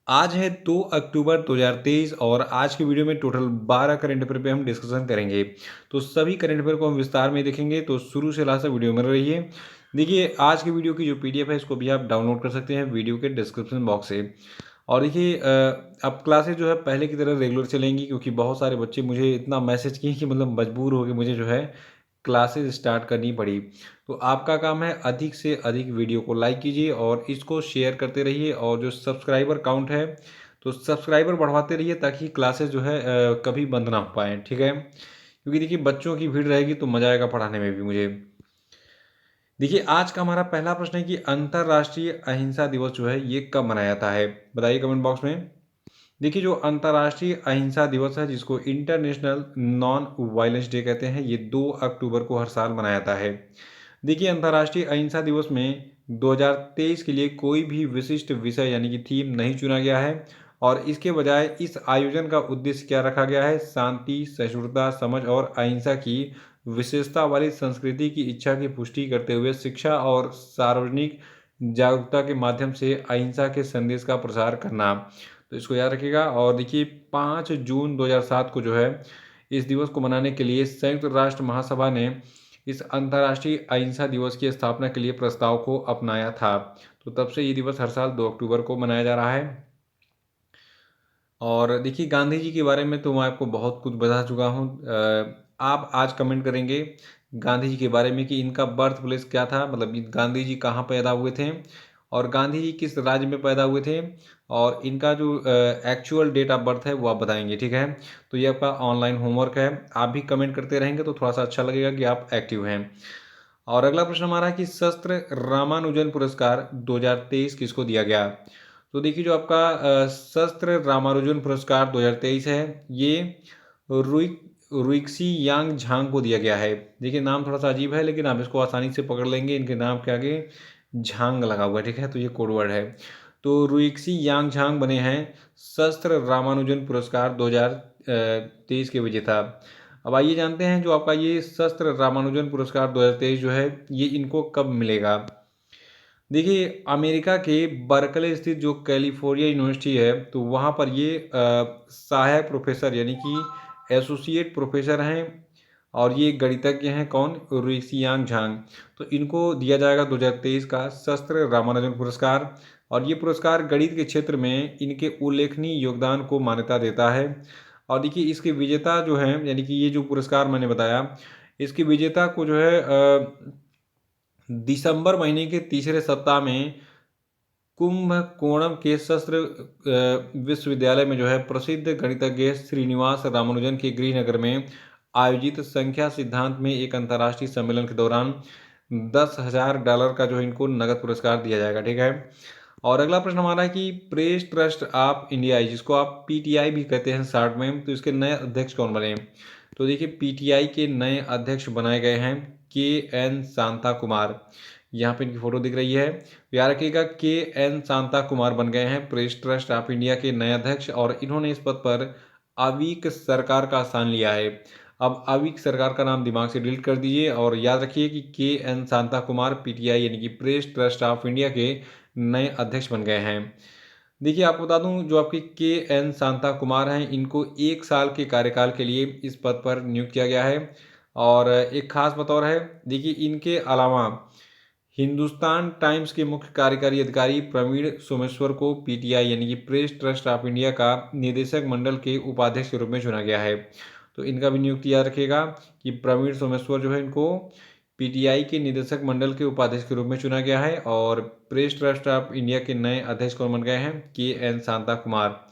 आज है 2 अक्टूबर 2023 और आज की वीडियो में टोटल 12 करंट अफेयर पे हम डिस्कशन करेंगे। तो सभी करंट अफेयर को हम विस्तार में देखेंगे, तो शुरू से लास्ट तक वीडियो में रहिए। देखिए, आज की वीडियो की जो पीडीएफ है इसको भी आप डाउनलोड कर सकते हैं वीडियो के डिस्क्रिप्शन बॉक्स से। और देखिए, अब क्लासेस जो है पहले की तरह रेगुलर चलेंगी, क्योंकि बहुत सारे बच्चे मुझे इतना मैसेज किए कि मतलब मजबूर हो गए, मुझे जो है क्लासेस स्टार्ट करनी पड़ी। तो आपका काम है अधिक से अधिक वीडियो को लाइक कीजिए और इसको शेयर करते रहिए, और जो सब्सक्राइबर काउंट है तो सब्सक्राइबर बढ़वाते रहिए, ताकि क्लासेस जो है कभी बंद ना हो पाए, ठीक है। क्योंकि देखिए, बच्चों की भीड़ रहेगी तो मजा आएगा पढ़ाने में भी मुझे। देखिए, आज का हमारा पहला प्रश्न है कि अंतर्राष्ट्रीय अहिंसा दिवस जो है ये कब मनाया जाता है, बताइए कमेंट बॉक्स में। देखिए, जो अंतर्राष्ट्रीय अहिंसा दिवस है, जिसको इंटरनेशनल नॉन वायलेंस डे कहते हैं, ये 2 अक्टूबर को हर साल मनाया जाता है। देखिए, अंतर्राष्ट्रीय अहिंसा दिवस में 2023 के लिए कोई भी विशिष्ट विषय यानी कि थीम नहीं चुना गया है, और इसके बजाय इस आयोजन का उद्देश्य क्या रखा गया है, शांति, सहिष्णुता, समझ और अहिंसा की विशेषता वाली संस्कृति की इच्छा की पुष्टि करते हुए शिक्षा और सार्वजनिक जागरूकता के माध्यम से अहिंसा के संदेश का प्रसार करना। तो इसको याद रखिएगा। और देखिए, 5 जून 2007 को जो है इस दिवस को मनाने के लिए संयुक्त राष्ट्र महासभा ने इस अंतर्राष्ट्रीय अहिंसा दिवस की स्थापना के लिए प्रस्ताव को अपनाया था। तो तब से ये दिवस हर साल 2 अक्टूबर को मनाया जा रहा है। और देखिए, गांधी जी के बारे में तो मैं आपको बहुत कुछ बता चुका हूँ। आप आज कमेंट करेंगे गांधी जी के बारे में कि इनका बर्थ प्लेस क्या था, मतलब गांधी जी कहाँ पैदा हुए थे, और गांधी जी किस राज्य में पैदा हुए थे, और इनका जो एक्चुअल डेट ऑफ बर्थ है वो आप बताएंगे, ठीक है। तो ये आपका ऑनलाइन होमवर्क है, आप भी कमेंट करते रहेंगे तो थोड़ा सा अच्छा लगेगा कि आप एक्टिव हैं। और अगला प्रश्न हमारा है कि शस्त्र रामानुजन पुरस्कार 2023 किसको दिया गया। तो देखिए, जो आपका शस्त्र रामानुजन पुरस्कार 2023 है, ये रुइक रुइक्सी यांग झांग को दिया गया है। देखिए, नाम थोड़ा सा अजीब है, लेकिन आप इसको आसानी से पकड़ लेंगे, इनके नाम के आगे झांग लगा हुआ है, ठीक है, तो ये कोड वर्ड है। तो रुइक्सी यांग झांग बने हैं शस्त्र रामानुजन पुरस्कार 2023 के विजेता। अब आइए जानते हैं, जो आपका ये शस्त्र रामानुजन पुरस्कार 2023 जो है ये इनको कब मिलेगा। देखिए, अमेरिका के बर्कले स्थित जो कैलिफोर्निया यूनिवर्सिटी है, तो वहाँ पर ये सहायक प्रोफेसर यानी कि एसोसिएट प्रोफेसर हैं, और ये गणितज्ञ हैं, कौन, रुइसियांग झांग। तो इनको दिया जाएगा 2023 का शस्त्र रामानुजन पुरस्कार। और ये पुरस्कार गणित के क्षेत्र में इनके उल्लेखनीय योगदान को मान्यता देता है। और देखिए, इसके विजेता जो हैं, यानी कि ये जो पुरस्कार मैंने बताया, इसके विजेता को जो है दिसंबर महीने के तीसरे सप्ताह में कुंभकोणम के शस्त्र विश्वविद्यालय में जो है प्रसिद्ध गणितज्ञ श्रीनिवास रामानुजन के गृहनगर में आयोजित संख्या सिद्धांत में एक अंतर्राष्ट्रीय सम्मेलन के दौरान $10,000 का जो है इनको नगद पुरस्कार दिया जाएगा, ठीक है। और अगला प्रश्न हमारा है कि प्रेस ट्रस्ट ऑफ इंडिया, जिसको आप पीटीआई भी कहते हैं शॉर्ट में, तो इसके नए अध्यक्ष कौन बने। तो देखिए, पीटीआई के नए अध्यक्ष बनाए गए हैं के एन शांता कुमार। यहाँ पे इनकी फोटो दिख रही है। याद रखिएगा, के एन शांता कुमार बन गए हैं प्रेस ट्रस्ट ऑफ इंडिया के नए अध्यक्ष, और इन्होंने इस पद पर अवीक सरकार का स्थान लिया है। अब अवीक सरकार का नाम दिमाग से डिलीट कर दीजिए, और याद रखिए कि के एन शांता कुमार पीटीआई यानी कि प्रेस ट्रस्ट ऑफ इंडिया के नए अध्यक्ष बन गए हैं। देखिए, आपको बता दूं, जो आपके के एन शांता कुमार हैं, इनको 1 साल के कार्यकाल के लिए इस पद पर नियुक्त किया गया है। और एक खास बतौर है, देखिए, इनके अलावा हिंदुस्तान टाइम्स के मुख्य कार्यकारी अधिकारी प्रवीण सोमेश्वर को पीटीआई यानी कि प्रेस ट्रस्ट ऑफ इंडिया का निदेशक मंडल के उपाध्यक्ष के रूप में चुना गया है। तो इनका भी नियुक्ति याद रखिएगा कि प्रवीण सोमेश्वर जो है इनको पीटीआई के निदेशक मंडल के उपाध्यक्ष के रूप में चुना गया है, और प्रेस ट्रस्ट ऑफ इंडिया के नए अध्यक्ष कौन बन गए हैं, के एन शांता कुमार।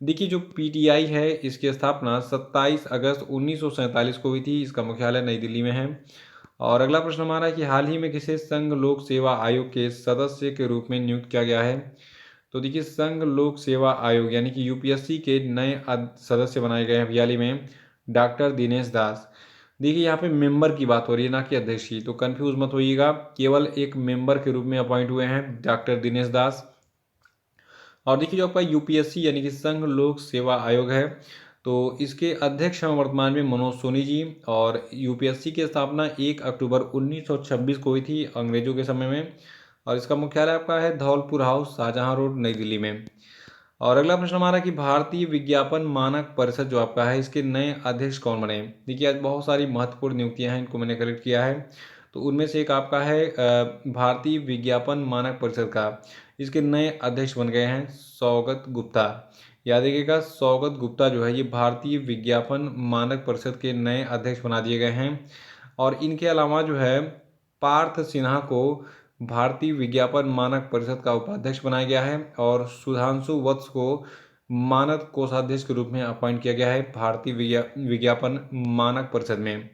देखिए, जो पीटीआई है इसकी स्थापना 27 अगस्त 1947 को हुई थी। इसका मुख्यालय नई दिल्ली में है। और अगला प्रश्न हमारा है कि हाल ही में किसे संघ लोक सेवा आयोग के सदस्य के रूप में नियुक्त किया गया है। तो देखिए, संघ लोक सेवा आयोग यानी कि यूपीएससी के नए सदस्य बनाए गए हैं हाल ही में डॉक्टर दिनेश दास। देखिए, यहाँ पे मेंबर की बात हो रही है, ना कि अध्यक्ष की, तो कंफ्यूज मत होइएगा, केवल एक मेंबर के रूप में अपॉइंट हुए हैं डॉक्टर दिनेश दास। और देखिए, जो आपका यूपीएससी यानी कि संघ लोक सेवा आयोग है, तो इसके अध्यक्ष हैं वर्तमान में मनोज सोनी जी। और यूपीएससी की स्थापना 1 अक्टूबर 1926 को हुई थी अंग्रेजों के समय में। और इसका मुख्यालय आपका है धौलपुर हाउस, शाहजहां रोड, नई दिल्ली में। और अगला प्रश्न हमारा कि भारतीय विज्ञापन मानक परिषद जो आपका है, इसके नए अध्यक्ष कौन बने। देखिए आज बहुत सारी महत्वपूर्ण नियुक्तियां हैं, इनको मैंने कलेक्ट किया है। तो उनमें से एक आपका है भारतीय विज्ञापन मानक परिषद का, इसके नए अध्यक्ष बन गए हैं सौगत गुप्ता। याद रखिएगा, सौगत गुप्ता जो है ये भारतीय विज्ञापन मानक परिषद के नए अध्यक्ष बना दिए गए हैं। और इनके अलावा जो है पार्थ सिन्हा को भारतीय विज्ञापन मानक परिषद का उपाध्यक्ष बनाया गया है और सुधांशु वत्स को मानक कोषाध्यक्ष के रूप में अपॉइंट किया गया है भारतीय विज्ञापन मानक परिषद में।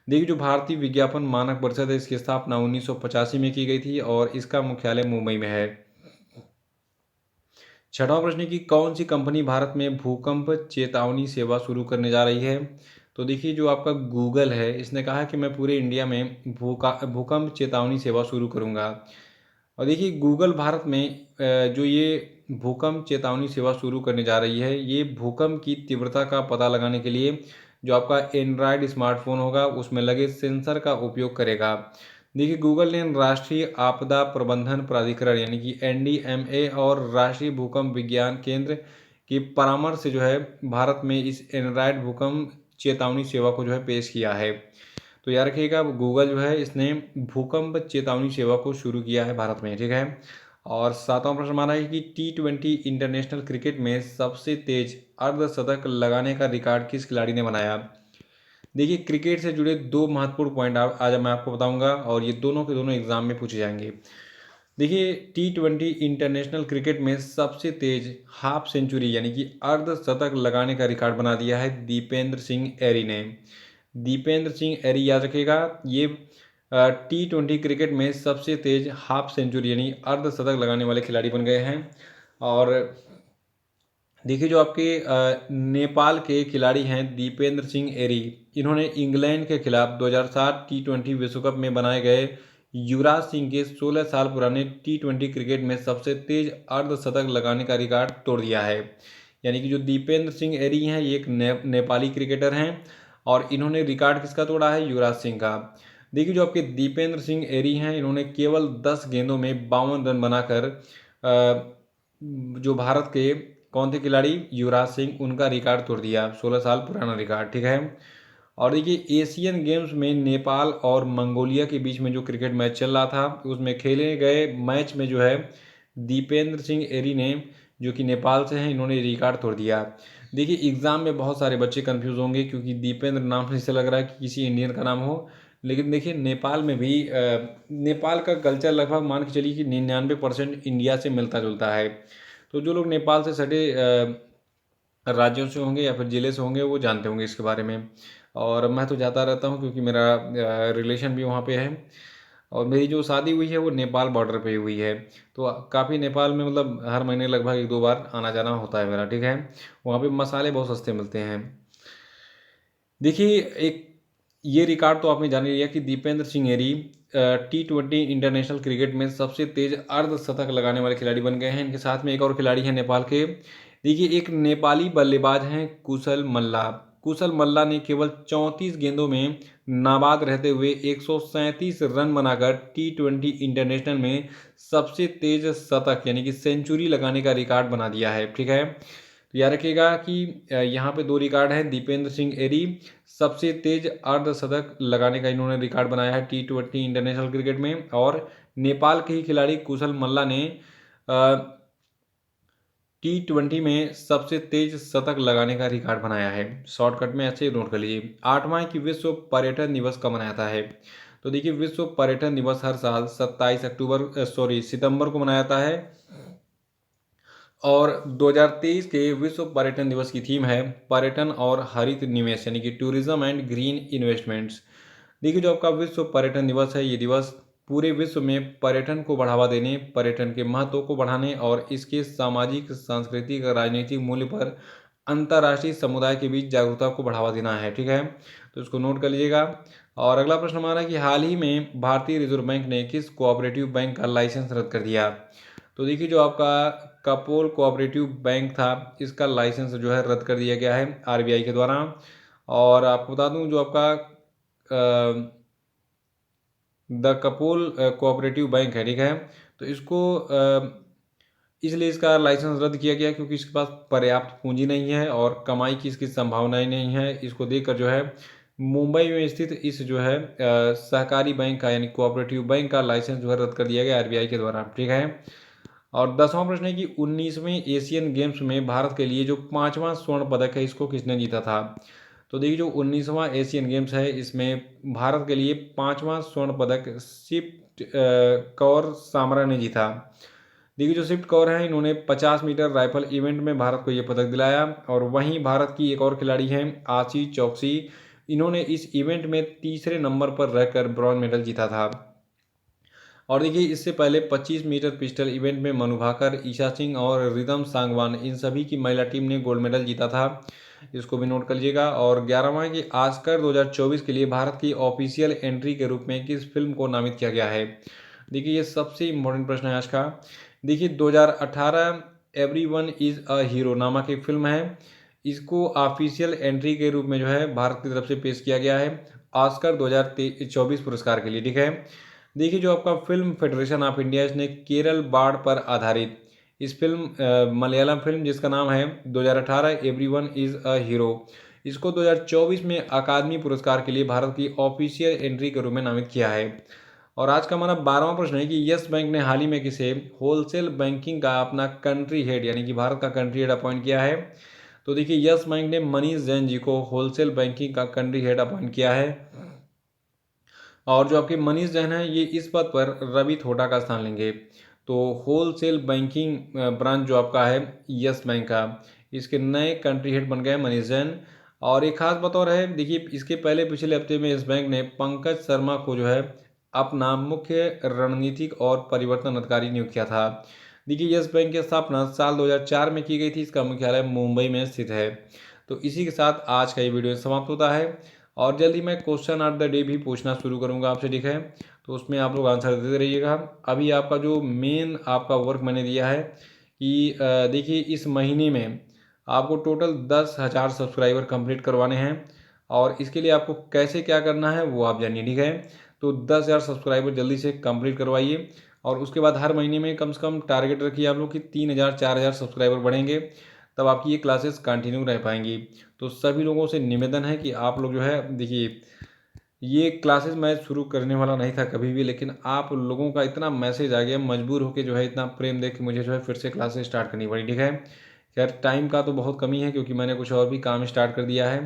देखिए जो भारतीय विज्ञापन मानक परिषद है, इसकी स्थापना 1985 में की गई थी और इसका मुख्यालय मुंबई में है। छठवां प्रश्न की कौन सी कंपनी भारत में भूकंप चेतावनी सेवा शुरू करने जा रही है। तो देखिए जो आपका गूगल है, इसने कहा कि मैं पूरे इंडिया में भूकंप चेतावनी सेवा शुरू करूंगा। और देखिए गूगल भारत में जो ये भूकंप चेतावनी सेवा शुरू करने जा रही है, ये भूकंप की तीव्रता का पता लगाने के लिए जो आपका एंड्रॉयड स्मार्टफोन होगा उसमें लगे सेंसर का उपयोग करेगा। देखिए गूगल ने राष्ट्रीय आपदा प्रबंधन प्राधिकरण यानी कि एनडीएमए और राष्ट्रीय भूकंप विज्ञान केंद्र की परामर्श से जो है भारत में इस एंड्रॉयड भूकंप चेतावनी सेवा को जो है पेश किया है। तो याद रखिएगा गूगल जो है इसने भूकंप चेतावनी सेवा को शुरू किया है भारत में, ठीक है। और सातवां प्रश्न हमारा है कि T20 इंटरनेशनल क्रिकेट में सबसे तेज अर्धशतक लगाने का रिकॉर्ड किस खिलाड़ी ने बनाया। देखिए क्रिकेट से जुड़े दो महत्वपूर्ण पॉइंट आज मैं आपको बताऊंगा और ये दोनों के दोनों एग्जाम में पूछे जाएंगे। देखिए T20 इंटरनेशनल क्रिकेट में सबसे तेज हाफ सेंचुरी यानी कि अर्धशतक लगाने का रिकॉर्ड बना दिया है दीपेंद्र सिंह एरी ने। दीपेंद्र सिंह एरी याद रखिएगा, ये T20 क्रिकेट में सबसे तेज हाफ सेंचुरी यानी अर्धशतक लगाने वाले खिलाड़ी बन गए हैं। और देखिए जो आपके नेपाल के खिलाड़ी हैं दीपेंद्र सिंह एरी, इन्होंने इंग्लैंड के खिलाफ 2007 T20 विश्व कप में बनाए गए युवराज सिंह के 16 साल पुराने T20 क्रिकेट में सबसे तेज अर्धशतक लगाने का रिकॉर्ड तोड़ दिया है। यानी कि जो दीपेंद्र सिंह एरी हैं ये एक नेपाली क्रिकेटर हैं और इन्होंने रिकॉर्ड किसका तोड़ा है, युवराज सिंह का। देखिए जो आपके दीपेंद्र सिंह एरी हैं, इन्होंने केवल 10 गेंदों में 52 रन बनाकर जो भारत के कौन थे खिलाड़ी, युवराज सिंह, उनका रिकॉर्ड तोड़ दिया, 16 साल पुराना रिकॉर्ड, ठीक है। और देखिए एशियन गेम्स में नेपाल और मंगोलिया के बीच में जो क्रिकेट मैच चल रहा था उसमें खेले गए मैच में जो है दीपेंद्र सिंह एरी ने, जो कि नेपाल से हैं, इन्होंने रिकॉर्ड तोड़ दिया। देखिए एग्जाम में बहुत सारे बच्चे कंफ्यूज होंगे क्योंकि दीपेंद्र नाम से ऐसा लग रहा है कि किसी इंडियन का नाम हो, लेकिन देखिए नेपाल में भी नेपाल का कल्चर लगभग मान के चलिए कि 99% इंडिया से मिलता जुलता है। तो जो लोग नेपाल से सटे राज्यों से होंगे या फिर ज़िले से होंगे वो जानते होंगे इसके बारे में। और मैं तो जाता रहता हूँ क्योंकि मेरा रिलेशन भी वहाँ पे है और मेरी जो शादी हुई है वो नेपाल बॉर्डर पे हुई है। तो काफ़ी नेपाल में मतलब हर महीने लगभग 1-2 बार आना जाना होता है मेरा, ठीक है। वहाँ पे मसाले बहुत सस्ते मिलते हैं। देखिए एक ये रिकॉर्ड तो आपने जान लिया कि दीपेंद्र सिंह एरी T20 इंटरनेशनल क्रिकेट में सबसे तेज अर्धशतक लगाने वाले खिलाड़ी बन गए हैं। इनके साथ में एक और खिलाड़ी हैं नेपाल के। देखिए एक नेपाली बल्लेबाज हैं कुशल मल्ला। कुशल मल्ला ने केवल 34 गेंदों में नाबाद रहते हुए 137 रन बनाकर T20 इंटरनेशनल में सबसे तेज शतक यानी कि सेंचुरी लगाने का रिकॉर्ड बना दिया है, ठीक है। तो याद रखिएगा कि यहाँ पे दो रिकॉर्ड हैं, दीपेंद्र सिंह एरी सबसे तेज अर्धशतक लगाने का इन्होंने रिकॉर्ड बनाया है T20 इंटरनेशनल क्रिकेट में, और नेपाल के ही खिलाड़ी कुशल मल्ला ने T20 में सबसे तेज शतक लगाने का रिकॉर्ड बनाया है। शॉर्टकट में ऐसे नोट कर लीजिए। 8वां कि विश्व पर्यटन दिवस कब मनाया है। तो देखिए विश्व पर्यटन दिवस हर साल 27 सितंबर को मनाया जाता है और 2023 के विश्व पर्यटन दिवस की थीम है पर्यटन और हरित निवेश यानी कि टूरिज्म एंड ग्रीन इन्वेस्टमेंट्स। देखिए जो आपका विश्व पर्यटन दिवस है, ये दिवस पूरे विश्व में पर्यटन को बढ़ावा देने, पर्यटन के महत्व को बढ़ाने और इसके सामाजिक, सांस्कृतिक, राजनीतिक मूल्य पर अंतर्राष्ट्रीय समुदाय के बीच जागरूकता को बढ़ावा देना है, ठीक है। तो इसको नोट कर लीजिएगा। और अगला प्रश्न हमारा है कि हाल ही में भारतीय रिजर्व बैंक ने किस कोऑपरेटिव बैंक का लाइसेंस रद्द कर दिया। तो देखिए जो आपका कपोल कोऑपरेटिव बैंक था, इसका लाइसेंस जो है रद्द कर दिया गया है आरबीआई के द्वारा। और आपको बता दूं जो आपका द कपोल कोऑपरेटिव बैंक है, ठीक है, तो इसको इसलिए इसका लाइसेंस रद्द किया गया क्योंकि इसके पास पर्याप्त पूंजी नहीं है और कमाई की इसकी संभावनाएं नहीं है। इसको देखकर जो है मुंबई में स्थित इस जो है सहकारी बैंक का यानी कोऑपरेटिव बैंक का लाइसेंस जो है रद्द कर दिया गया आरबीआई के द्वारा। ठीक है। और 10वां प्रश्न है कि 19वें एशियन गेम्स में भारत के लिए जो 5वां स्वर्ण पदक है इसको किसने जीता था। तो देखिए जो 19वां एशियन गेम्स है इसमें भारत के लिए 5वां स्वर्ण पदक शिव कौर सामरा ने जीता। देखिए जो शिव कौर हैं इन्होंने 50 मीटर राइफल इवेंट में भारत को ये पदक दिलाया। और वहीं भारत की एक और खिलाड़ी हैं आशी चौकसी, इन्होंने इस इवेंट में तीसरे नंबर पर रहकर ब्रॉन्ज मेडल जीता था। और देखिए इससे पहले 25 मीटर पिस्टल इवेंट में मनु भाकर, ईशा सिंह और रिदम सांगवान इन सभी की महिला टीम ने गोल्ड मेडल जीता था। इसको भी नोट कर लीजिएगा। और 11वां कि ऑस्कर 2024 के लिए भारत की ऑफिशियल एंट्री के रूप में किस फिल्म को नामित किया गया है। देखिए ये सबसे इम्पोर्टेंट प्रश्न है आज का। देखिए 2018 एवरीवन इज़ अ हीरो नामक एक फिल्म है, इसको ऑफिशियल एंट्री के रूप में जो है भारत की तरफ से पेश किया गया है ऑस्कर 2024 पुरस्कार के लिए। ठीक है। देखिए जो आपका फिल्म फेडरेशन ऑफ इंडिया इसने केरल बाढ़ पर आधारित इस फिल्म मलयालम फिल्म जिसका नाम है 2018 एवरीवन इज़ अ हीरो, इसको 2024 में अकादमी पुरस्कार के लिए भारत की ऑफिशियल एंट्री के रूप में नामित किया है। और आज का हमारा 12वां प्रश्न है कि यस बैंक ने हाल ही में किसे होलसेल बैंकिंग का अपना कंट्री हेड यानी कि भारत का कंट्री हेड अपॉइंट किया है। तो देखिए यस बैंक ने मनीष जैन जी को होलसेल बैंकिंग का कंट्री हेड अपॉइंट किया है। और जो आपके मनीष जैन है ये इस पद पर रवि थोटा का स्थान लेंगे। तो होलसेल बैंकिंग ब्रांच जो आपका है यस बैंक का, इसके नए कंट्री हेड बन गए मनीष जैन। और एक खास बात और है, देखिए इसके पहले पिछले हफ्ते में इस बैंक ने पंकज शर्मा को जो है अपना मुख्य रणनीतिक और परिवर्तन अधिकारी नियुक्त किया था। देखिए यस बैंक की स्थापना साल 2004 में की गई थी, इसका मुख्यालय मुंबई में स्थित है। तो इसी के साथ आज का ये वीडियो समाप्त होता है। और जल्दी मैं क्वेश्चन ऑफ द डे भी पूछना शुरू करूंगा आपसे। ठीक है। तो उसमें आप लोग आंसर देते रहिएगा। अभी आपका जो मेन आपका वर्क मैंने दिया है कि देखिए इस महीने में आपको टोटल 10,000 सब्सक्राइबर कंप्लीट करवाने हैं। और इसके लिए आपको कैसे क्या करना है वो आप जानिए। ठीक है। तो 10,000 सब्सक्राइबर जल्दी से कंप्लीट करवाइए। और उसके बाद हर महीने में कम से कम टारगेट रखिए आप लोग कि 3,000 4,000 सब्सक्राइबर बढ़ेंगे, तब आपकी ये क्लासेस कंटिन्यू रह पाएंगी। तो सभी लोगों से निवेदन है कि आप लोग जो है देखिए ये क्लासेस मैं शुरू करने वाला नहीं था कभी भी, लेकिन आप लोगों का इतना मैसेज आ गया, मजबूर होकर जो है इतना प्रेम देख के मुझे जो है फिर से क्लासेस स्टार्ट करनी पड़ी। ठीक है। खैर टाइम का तो बहुत कमी है क्योंकि मैंने कुछ और भी काम स्टार्ट कर दिया है,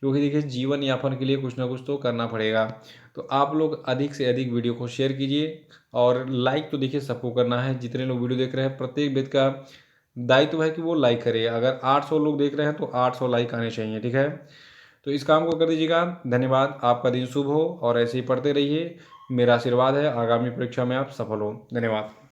क्योंकि देखिए जीवन यापन के लिए कुछ ना कुछ तो करना पड़ेगा। तो आप लोग अधिक से अधिक वीडियो को शेयर कीजिए। और लाइक तो देखिए सबको करना है, जितने लोग वीडियो देख रहे हैं प्रत्येक व्यक्ति का दायित्व है कि वो लाइक करे। अगर 800 लोग देख रहे हैं तो 800 लाइक आने चाहिए। ठीक है। तो इस काम को कर दीजिएगा। धन्यवाद। आपका दिन शुभ हो और ऐसे ही पढ़ते रहिए। मेरा आशीर्वाद है आगामी परीक्षा में आप सफल हो। धन्यवाद।